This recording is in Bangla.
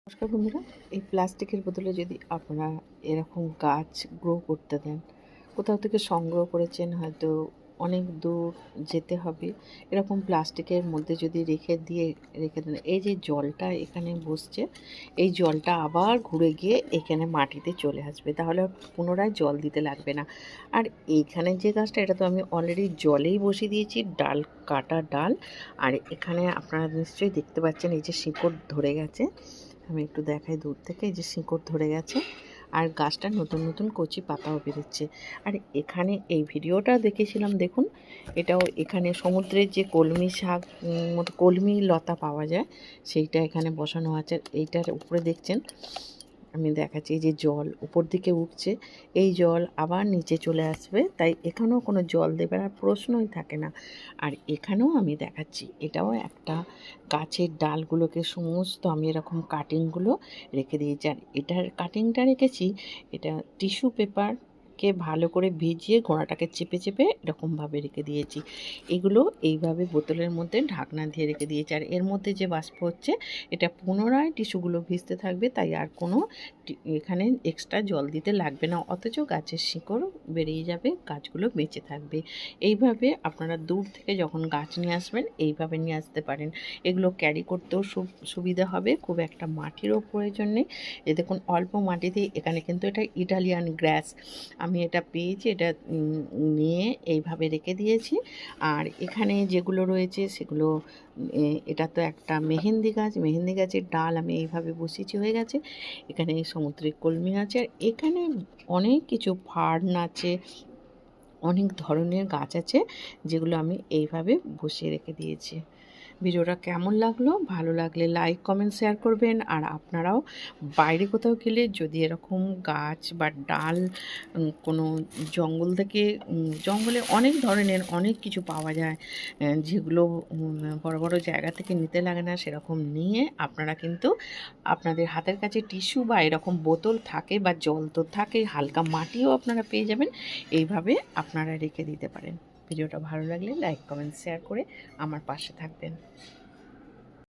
নমস্কার বন্ধুরা, এই প্লাস্টিকের বোতলে যদি আপনারা এরকম গাছ গ্রো করতে দেন, কোথাও থেকে সংগ্রহ করেছেন, হয়তো অনেক দূর যেতে হবে, এরকম প্লাস্টিকের মধ্যে যদি রেখে দেন, এই যে জলটা এখানে বসছে, এই জলটা আবার ঘুরে গিয়ে এখানে মাটিতে চলে আসবে, তাহলে আর পুনরায় জল দিতে লাগবে না। আর এইখানে যে গাছটা, এটা তো আমি অলরেডি জলেই বসিয়ে দিয়েছি, ডাল কাটা ডাল। আর এখানে আপনারা নিশ্চয়ই দেখতে পাচ্ছেন, এই যে শিকড় ধরে গেছে, আমি একটু দেখাই দূর থেকে, এই যে শিকড় ধরে গেছে আর গাছটা নতুন নতুন কচি পাতাও বেরোচ্ছে। আর এখানে এই ভিডিওটা দেখেছিলাম, দেখুন, এটাও এখানে সমুদ্রের যে কলমি শাক মতো কলমি লতা পাওয়া যায়, সেইটা এখানে বসানো আছে। এইটার উপরে দেখছেন, আমি দেখাচ্ছি, এই যে জল উপর দিকে উঠছে, এই জল আবার নিচে চলে আসবে, তাই এখানেও কোনো জল দেবার আর প্রশ্নই থাকে না। আর এখানেও আমি দেখাচ্ছি, এটাও একটা গাছের ডালগুলোকে সমস্ত আমি এরকম কাটিংগুলো রেখে দিয়েছি। আর এটার কাটিংটা রেখেছি, এটা টিস্যু পেপারকে ভালো করে ভিজিয়ে গোড়াটাকে চেপে চেপে এরকমভাবে রেখে দিয়েছি। এগুলো এইভাবে বোতলের মধ্যে ঢাকনা দিয়ে রেখে দিয়েছি। আর এর মধ্যে যে বাষ্প হচ্ছে, এটা পুনরায় টিস্যুগুলো ভিজতে থাকবে, তাই আর কোনো এখানে এক্সট্রা জল দিতে লাগবে না, অথচ গাছের শিকড় বেরিয়ে যাবে, গাছগুলো বেঁচে থাকবে। এইভাবে আপনারা দূর থেকে যখন গাছ নিয়ে আসবেন, এইভাবে নিয়ে আসতে পারেন। এগুলো ক্যারি করতেও সুবিধা হবে, খুব একটা মাটিরও প্রয়োজন নেই। এ দেখুন, অল্প মাটিতেই, এখানে কিন্তু এটা ইটালিয়ান গ্রাস, আমি এটা পেয়েছি, এটা নিয়ে এইভাবে রেখে দিয়েছি। আর এখানে যেগুলো রয়েছে সেগুলো, এটা তো একটা মেহেন্দি গাছ, মেহেন্দি গাছের ডাল আমি এইভাবে বসিয়েছি, হয়ে গেছে। এখানে সমুদ্রিক কলমি আছে, আর এখানে অনেক কিছু ফার্ন আছে, অনেক ধরনের গাছ আছে, যেগুলো আমি এইভাবে বসিয়ে রেখে দিয়েছি। ভিডিওটা কেমন লাগলো? ভালো লাগলে লাইক কমেন্ট শেয়ার করবেন। আর আপনারাও বাইরে কোথাও গেলে যদি এরকম গাছ বা ডাল কোনো জঙ্গল থেকে, জঙ্গলে অনেক ধরনের অনেক কিছু পাওয়া যায়, যেগুলো বড় বড় জায়গা থেকে নিতে লাগে না, সেরকম নিয়ে আপনারা কিন্তু আপনাদের হাতের কাছে টিস্যু বা এরকম বোতল থাকে, বা জল তো থাকে, হালকা মাটিও আপনারা পেয়ে যাবেন, এইভাবে আপনারা রেখে দিতে পারেন। ভিডিওটা ভালো লাগলে লাইক কমেন্ট শেয়ার করে আমার পাশে থাকবেন।